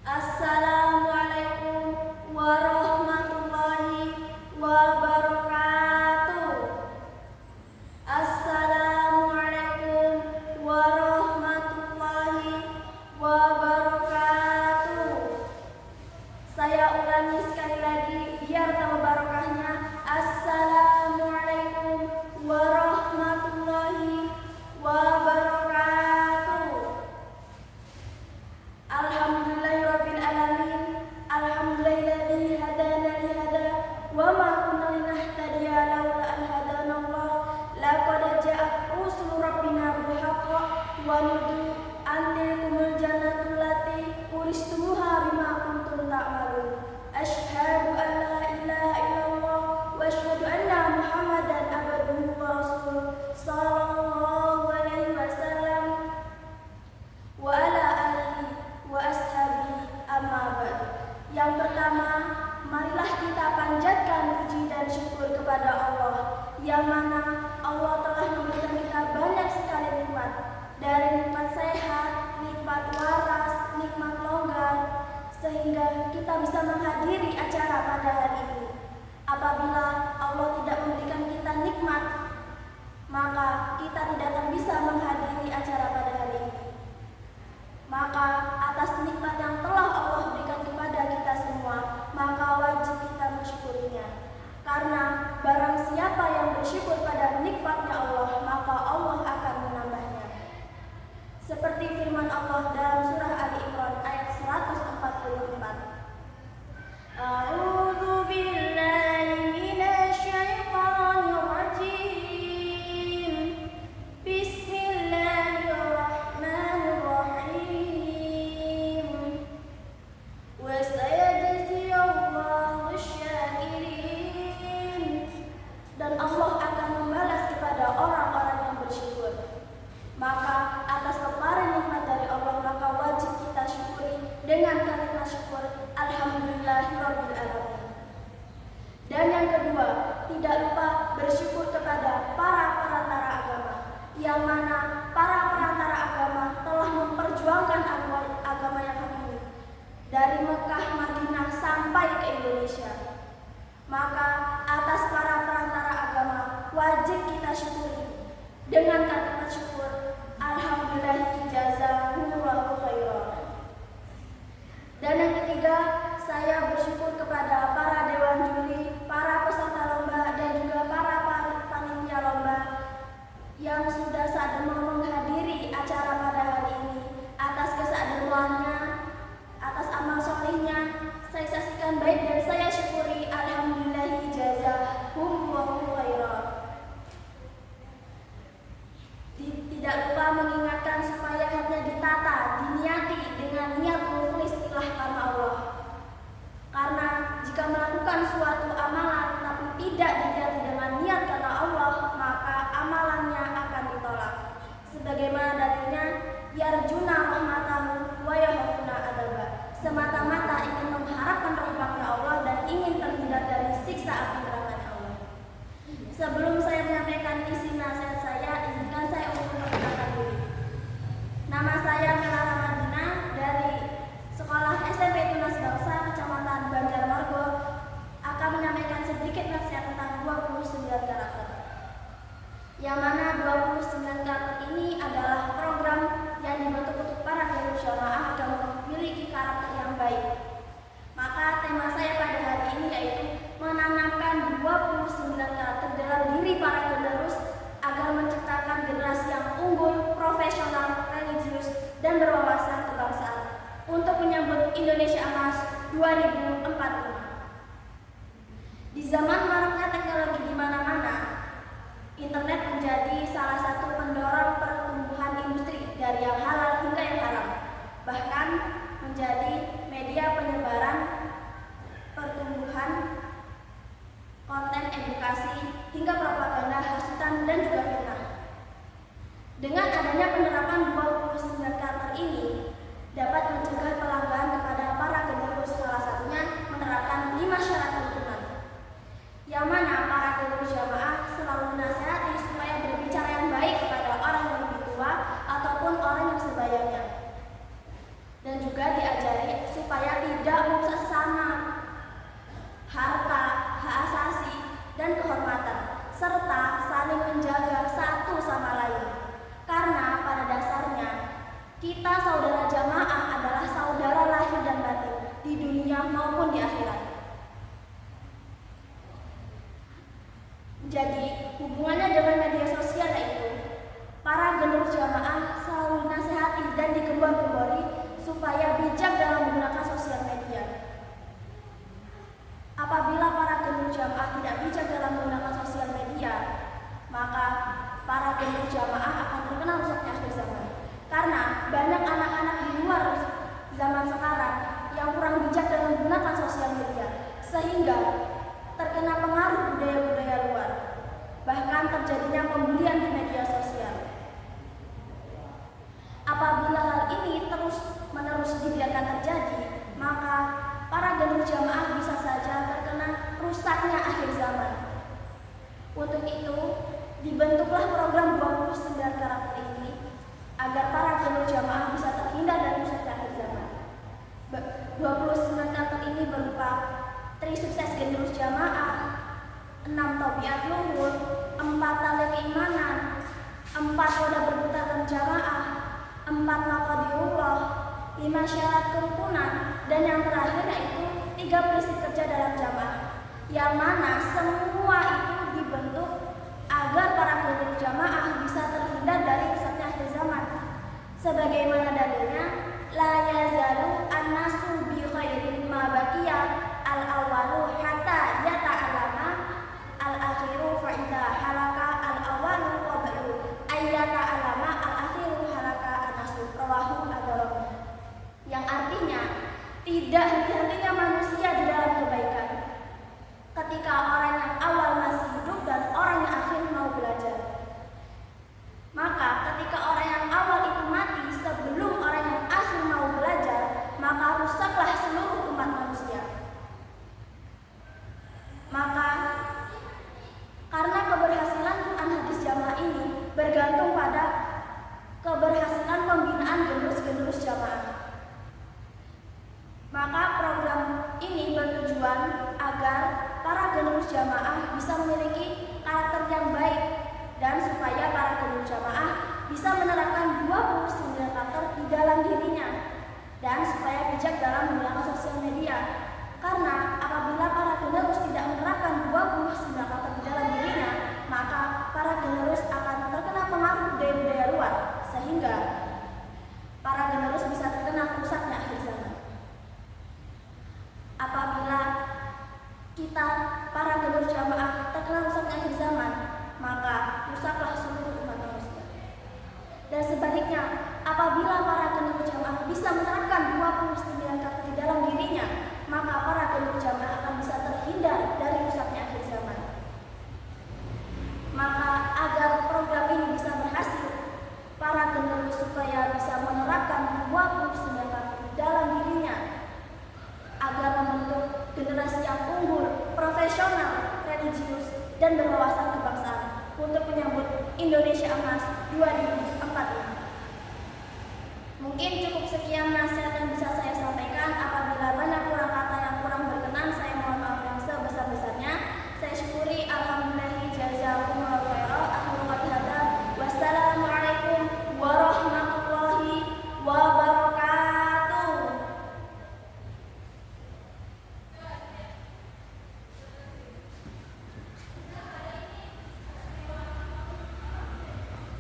Assalamualaikum warahmatullahi wabarakatuh. Assalamualaikum warahmatullahi wabarakatuh. Saya ulangi sekali lagi biar tambah barokahnya. Assalamualaikum warahmatullahi wabarakatuh. Alhamdulillahirabbil alamin. Alhamdulillahilladzi hadana li hada wa ma kunna linahtadiya laula an hadanallah. Laqad ja'at rusulu rabbina bil haqq wa nudu an tilkumul jannatu allati uristumuha bima kuntum ta'malun. Asyhadu an la ilaha illallah wa asyhadu anna Muhammadan abduhu wa rasuluh sallallahu alaihi wasallam wa ala alihi wa ashabihi amma ba'd. Yang pertama, marilah kita panjatkan puji dan syukur kepada Allah, yang mana Allah telah memberikan kita banyak sekali nikmat, dari nikmat sehat, nikmat waras, nikmat longgar, sehingga kita bisa menghadiri acara pada hari ini. Apabila Allah tidak memberikan kita nikmat, maka kita tidak akan bisa menghadiri acara pada hari ini. Maka atas nikmat yang telah Allah berikan kepada kita semua, maka wajib kita mensyukurinya. Karena barang siapa yang bersyukur pada nikmatnya Allah, maka Allah akan menambahnya. Seperti firman Allah dalam surah Ali Imran ayat 144. A'udzu billahi minasy syaithanir rajim. Bismillahirrahmanirrahim. Wa sayajziyallahu syakirin. Dan Allah akan membalas kepada orang-orang yang bersyukur. Maka atas peparan nikmat dari Allah, maka wajib kita syukuri dengan kalimat syukur alhamdulillahirabbil alamin. Dan yang kedua, tidak lupa bersyukur kepada para perantara agama, yang mana para perantara agama telah memperjuangkan agama yang hak ini dari Mekah, Madinah sampai ke Indonesia. Maka atas para perantara agama wajib kita syukuri dengan kalimat syukur alhamdulillah jazakumullahu khairan. Dan yang ketiga, saya bersyukur kepada para dewan juri, para peserta lomba, dan juga para panitia lomba yang sudah sadar menghadiri acara pada hari ini. Atas kesadarannya, atas amal solehnya, saya saksikan baik dan saya syukuri alhamdulillah jazakumullahu khairan. Tidak lupa mengingatkan supaya hanya ditata, diniati dengan niat mukhlis ilah karena Allah. Karena jika melakukan suatu amalan tapi tidak diniati dengan niat karena Allah, maka amalannya akan ditolak. Sebagaimana dalilnya, yarjuna rahmatahu wa yakhafuna adzaba. Semata-mata ingin mengharapkan rahmatnya Allah dan ingin terhindar dari siksa api nerakanya Allah. Sebelum saya menyampaikan isi nasihat saya, izinkan saya untuk memperkenalkan diri. Nama saya Mela Ramadina dari Sekolah SMP Tunas Bangsa Kecamatan Banjarmargo, akan menyampaikan sedikit nasihat tentang 29 karakter. Yang mana 29 karakter ini adalah program yang dibentuk untuk para guru jamaah yang memiliki karakter yang baik. Maka tema saya pada hari ini yaitu menanamkan 29 karakter dalam diri para penerus agar menciptakan generasi yang unggul, profesional, religius, dan berwawasan kebangsaan untuk menyambut Indonesia Emas 2045. Di zaman maraknya teknologi di mana-mana, internet menjadi salah satu pendorong pertumbuhan industri dari yang halal hingga yang haram, bahkan menjadi media penyebaran pertumbuhan konten edukasi hingga propaganda, hasutan, dan juga fitnah. Dengan adanya penerapan 29 karakter ini dapat mencegah pelanggaran kepada para generus, salah satunya menerapkan 5 syarat kerukunan, yang mana para generus jamaah selalu menasihati supaya berbicara yang baik kepada orang yang lebih tua ataupun orang yang sebaya saudara jamaah adalah saudara lahir dan batin di dunia maupun di akhirat. Jadi, hubungannya dengan media sosial yaitu para generus jamaah selalu dinasehati dan digembor-gembori supaya bijak dalam menggunakan sosial media. Apabila para generus jamaah tidak bijak dalam menggunakan sosial media, maka para generus jamaah akan terkena rusaknya akhir zaman. Karena banyak anak-anak di luar zaman sekarang yang kurang bijak dalam menggunakan sosial media, sehingga terkena pengaruh budaya-budaya luar, bahkan terjadinya pembulian di media sosial. Apabila hal ini terus-menerus dibiarkan terjadi, maka para generus jamaah bisa saja terkena rusaknya akhir zaman. Untuk itu, dibentuklah program 29 karakter ini agar para generus jamaah bisa terhindar dari rusaknya akhir zaman. 29 karakter ini berupa 3 sukses generus jamaah, 6 tabiat luhur, 4 tali keimanan, 4 roda berputar dalam jamaah, 4 maqadirullah, 5 syarat kerukunan, dan yang terakhir yaitu 3 prinsip kerja dalam jamaah, yang mana semua itu dibentuk agar para generus jamaah bisa terhindar dari rusaknya akhir zaman. Sebagaimana dalilnya, la yazalu an-nasu bi khairin ma baqiya al-awwalu hatta yata'allama al-akhiru fa idza halaka al-awwalu qablu ay yata'allama al-akhiru halaka an-nasu, rawahu ad-Darimi. Yang artinya, tidak henti-hentinya manusia di dalam kebaikan ketika orang yang awal masih hidup dan orang yang akhir mau belajar. Maka ketika orang yang awal itu mati sebelum orang yang akhir mau belajar, maka rusaklah seluruh umat manusia. Maka karena keberhasilan Quran hadis jamaah ini bergantung pada keberhasilan pembinaan generus-generus jamaah. Maka program ini bertujuan agar para generus jamaah bisa memiliki karakter yang baik dan supaya para generus jamaah bisa menerapkan 29 karakter di dalam dirinya dan supaya bijak dalam menggunakan sosial media. Karena apabila para generus tidak menerapkan 29 karakter di dalam dirinya, maka para generus akan terkena pengaruh budaya-budaya luar, sehingga para generus bisa terkena rusaknya akhir zaman. Apabila kita para generus jamaah terkena rusaknya akhir zaman, maka rusaklah seluruh umat manusia. Dan sebaliknya, apabila para generus jamaah bisa menerapkan 29 karakter di dalam dirinya, maka para generus jamaah akan bisa terhindar dari rusaknya akhir zaman. Maka agar program ini bisa berhasil, para generus supaya bisa menerapkan 29 karakter di dalam dirinya agar membentuk generasi yang unggul, profesional, religius, dan berwawasan kebangsaan untuk menyambut Indonesia Emas 2045.